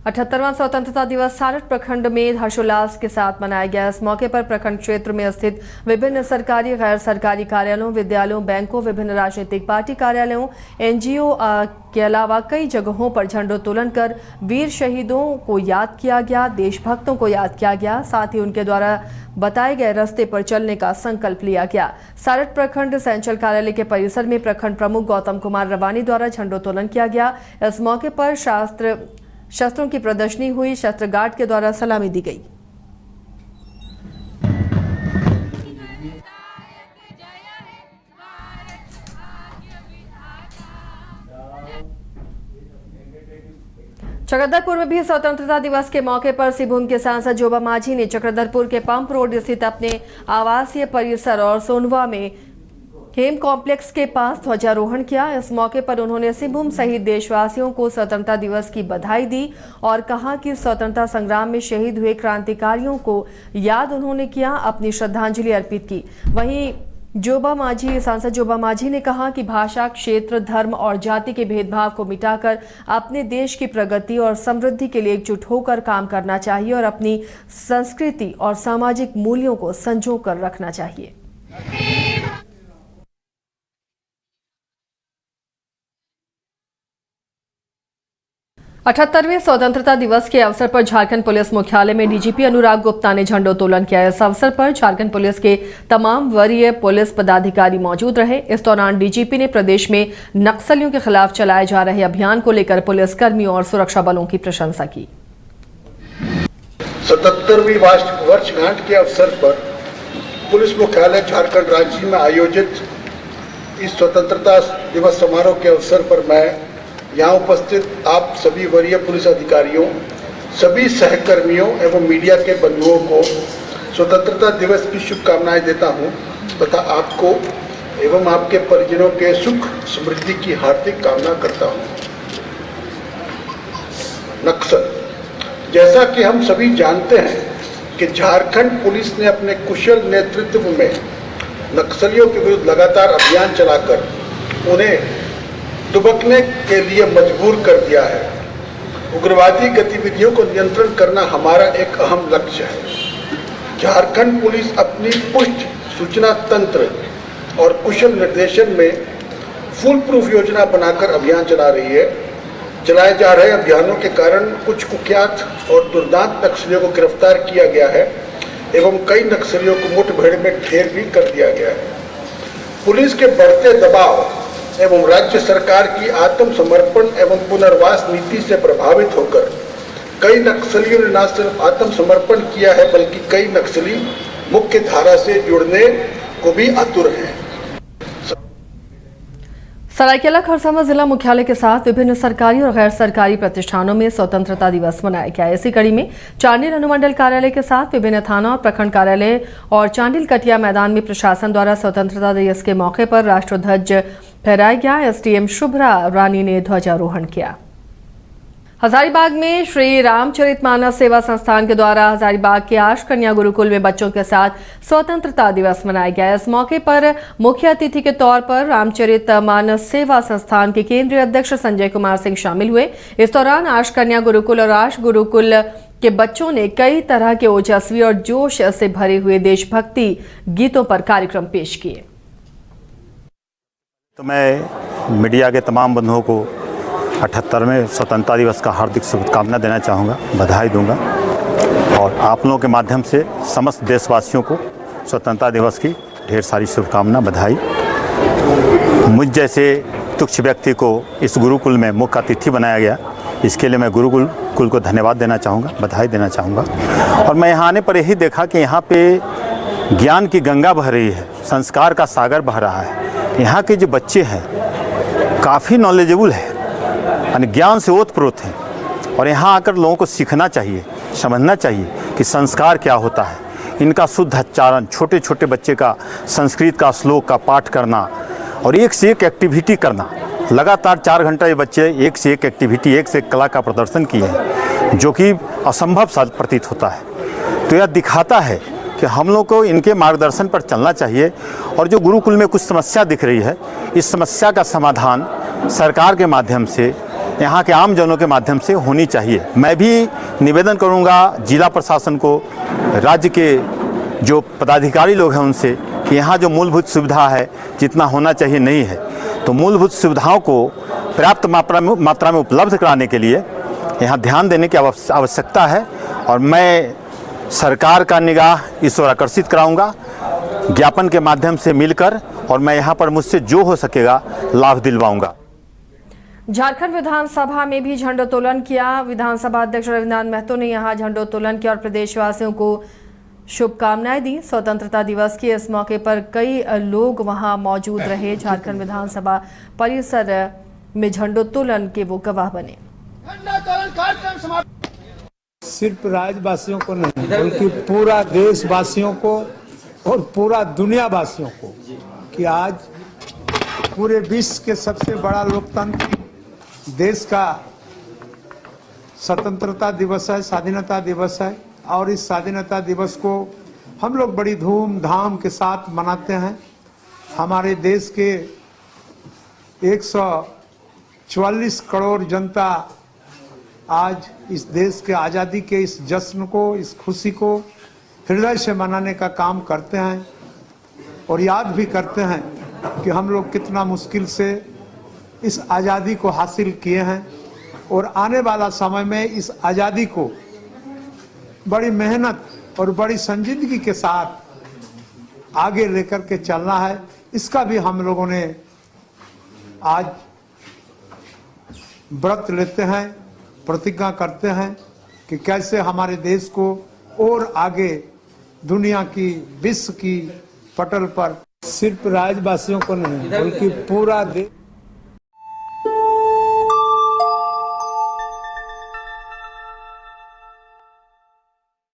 78वां स्वतंत्रता दिवस सारठ प्रखंड में हर्षोल्लास के साथ मनाया गया। इस मौके पर प्रखंड क्षेत्र में स्थित विभिन्न सरकारी, गैर सरकारी कार्यालयों, विद्यालयों, बैंकों, विभिन्न राजनीतिक पार्टी कार्यालयों, एनजीओ के अलावा कई जगहों पर झंडोत्तोलन कर वीर शहीदों को याद किया गया, देशभक्तों को याद किया गया। साथ ही उनके द्वारा बताए गए रास्ते पर चलने का संकल्प लिया गया। सारठ प्रखंड संचल कार्यालय के परिसर में प्रखंड प्रमुख गौतम कुमार रवानी द्वारा झंडोत्तोलन किया गया। इस मौके पर शस्त्रों की प्रदर्शनी हुई, शस्त्र गार्ड के द्वारा सलामी दी गई। चक्रधरपुर में भी स्वतंत्रता दिवस के मौके पर सिंहभूम के सांसद जोबा माझी ने चक्रधरपुर के पंप रोड स्थित अपने आवासीय परिसर और सोनवा में हेम कॉम्प्लेक्स के पास ध्वजारोहण किया। इस मौके पर उन्होंने सिंहभूम सहित देशवासियों को स्वतंत्रता दिवस की बधाई दी और कहा कि स्वतंत्रता संग्राम में शहीद हुए क्रांतिकारियों को याद उन्होंने किया, अपनी श्रद्धांजलि अर्पित की। वहीं सांसद जोबा माझी ने कहा कि भाषा, क्षेत्र, धर्म और जाति के भेदभाव को मिटाकर अपने देश की प्रगति और समृद्धि के लिए एकजुट होकर काम करना चाहिए और अपनी संस्कृति और सामाजिक मूल्यों को संजो कर रखना चाहिए। 78वें स्वतंत्रता दिवस के अवसर पर झारखंड पुलिस मुख्यालय में डीजीपी अनुराग गुप्ता ने झंडोत्तोलन किया। इस अवसर पर झारखंड पुलिस के तमाम वरीय पुलिस पदाधिकारी मौजूद रहे। इस दौरान डीजीपी ने प्रदेश में नक्सलियों के खिलाफ चलाए जा रहे अभियान को लेकर पुलिस कर्मियों और सुरक्षा बलों की प्रशंसा की। 77वीं वर्षगांठ के अवसर पर पुलिस मुख्यालय झारखंड रांची में आयोजित इस स्वतंत्रता दिवस समारोह के अवसर पर मैं यहाँ उपस्थित आप सभी वरीय पुलिस अधिकारियों, सभी सहकर्मियों एवं मीडिया के बंधुओं को स्वतंत्रता दिवस की शुभकामनाएं देता हूँ तथा आपको एवं आपके परिजनों के सुख समृद्धि की हार्दिक कामना करता हूँ। नक्सल, जैसा कि हम सभी जानते हैं कि झारखंड पुलिस ने अपने कुशल नेतृत्व में नक्सलियों के विरुद्ध लगातार अभियान चलाकर उन्हें दुबकने के लिए मजबूर कर दिया है। उग्रवादी गतिविधियों को नियंत्रण करना हमारा एक अहम लक्ष्य है। झारखंड पुलिस अपनी पुष्ट सूचना तंत्र और कुशल निर्देशन में फुल प्रूफ योजना बनाकर अभियान चला रही है। चलाए जा रहे अभियानों के कारण कुछ कुख्यात और दुर्दांत नक्सलियों को गिरफ्तार किया गया है एवं कई नक्सलियों को मुठभेड़ में ढेर भी कर दिया गया है। पुलिस के बढ़ते दबाव एवं राज्य सरकार की आत्मसमर्पण एवं पुनर्वास नीति से प्रभावित होकर कई नक्सलियों ने न सिर्फ आत्मसमर्पण किया है बल्कि कई नक्सली मुख्य धारा से जुड़ने को भी आतुर हैं। सरायकेला खरसावां जिला मुख्यालय के साथ विभिन्न सरकारी और गैर सरकारी प्रतिष्ठानों में स्वतंत्रता दिवस मनाया गया। इसी कड़ी में चांडिल अनुमंडल कार्यालय के साथ विभिन्न थाना और प्रखंड कार्यालय और चांडिल कटिया मैदान में प्रशासन द्वारा स्वतंत्रता दिवस के मौके पर राष्ट्रध्वज फहराया गया। एसडीएम शुभ्रा रानी ने ध्वजारोहण किया। हजारीबाग में श्री रामचरितमानस सेवा संस्थान के द्वारा हजारीबाग के आश कन्या गुरुकुल में बच्चों के साथ स्वतंत्रता दिवस मनाया गया। इस मौके पर मुख्य अतिथि के तौर पर रामचरितमानस सेवा संस्थान के केंद्रीय अध्यक्ष संजय कुमार सिंह शामिल हुए। इस दौरान आश कन्या गुरुकुल और आश गुरुकुल के बच्चों ने कई तरह के ओजस्वी और जोश से भरे हुए देशभक्ति गीतों पर कार्यक्रम पेश किए। तो मैं मीडिया के तमाम बंधुओं को 78वें स्वतंत्रता दिवस का हार्दिक शुभकामना देना चाहूँगा, बधाई दूंगा और आप लोगों के माध्यम से समस्त देशवासियों को स्वतंत्रता दिवस की ढेर सारी शुभकामना, बधाई। मुझ जैसे तुच्छ व्यक्ति को इस गुरुकुल में मुख्य अतिथि बनाया गया, इसके लिए मैं गुरुकुल को धन्यवाद देना चाहूँगा, बधाई देना चाहूँगा। और मैं यहाँ आने पर यही देखा कि यहाँ पे ज्ञान की गंगा बह रही है, संस्कार का सागर बह रहा है। यहाँ के जो बच्चे हैं काफ़ी नॉलेजेबल है, यानी ज्ञान से ओतप्रोत हैं और यहाँ आकर लोगों को सीखना चाहिए, समझना चाहिए कि संस्कार क्या होता है। इनका शुद्ध उच्चारण, छोटे छोटे बच्चे का संस्कृत का श्लोक का पाठ करना और एक से एक एक्टिविटी करना। लगातार 4 घंटा ये बच्चे एक से एक एक्टिविटी, एक से एक कला का प्रदर्शन किए हैं, जो कि असंभव सा प्रतीत होता है। तो यह दिखाता है कि हम लोग को इनके मार्गदर्शन पर चलना चाहिए और जो गुरुकुल में कुछ समस्या दिख रही है, इस समस्या का समाधान सरकार के माध्यम से यहाँ के आम जनों के माध्यम से होनी चाहिए। मैं भी निवेदन करूँगा जिला प्रशासन को, राज्य के जो पदाधिकारी लोग हैं उनसे, कि यहाँ जो मूलभूत सुविधा है जितना होना चाहिए नहीं है, तो मूलभूत सुविधाओं को पर्याप्त मात्रा में उपलब्ध कराने के लिए यहाँ ध्यान देने की आवश्यकता है। और मैं सरकार का निगाह इस ओर आकर्षित कराऊंगा ज्ञापन के माध्यम से मिलकर, और मैं यहाँ पर मुझसे जो हो सकेगा लाभ दिलवाऊंगा। झारखंड विधानसभा में भी झंडोत्तोलन किया। विधानसभा अध्यक्ष रविनाथ महतो ने यहाँ झंडोत्तोलन किया और प्रदेशवासियों को शुभकामनाएं दी। स्वतंत्रता दिवस के इस मौके पर कई लोग वहां मौजूद रहे। झारखंड विधानसभा परिसर में झंडोत्तोलन के वो गवाह बने। सिर्फ राज्यवासियों को नहीं बल्कि पूरा देशवासियों को और पूरा दुनिया वासियों को, कि आज पूरे विश्व के सबसे बड़ा लोकतंत्र देश का स्वतंत्रता दिवस है, स्वाधीनता दिवस है। और इस स्वाधीनता दिवस को हम लोग बड़ी धूमधाम के साथ मनाते हैं। हमारे देश के 144 करोड़ जनता आज इस देश के आज़ादी के इस जश्न को, इस खुशी को हृदय से मनाने का काम करते हैं और याद भी करते हैं कि हम लोग कितना मुश्किल से इस आज़ादी को हासिल किए हैं। और आने वाला समय में इस आज़ादी को बड़ी मेहनत और बड़ी संजीदगी के साथ आगे लेकर के चलना है। इसका भी हम लोगों ने आज व्रत लेते हैं, प्रतिज्ञा करते हैं कि कैसे हमारे देश को और आगे दुनिया की, विश्व की पटल पर सिर्फ राज्यवासियों को नहीं बल्कि पूरा देश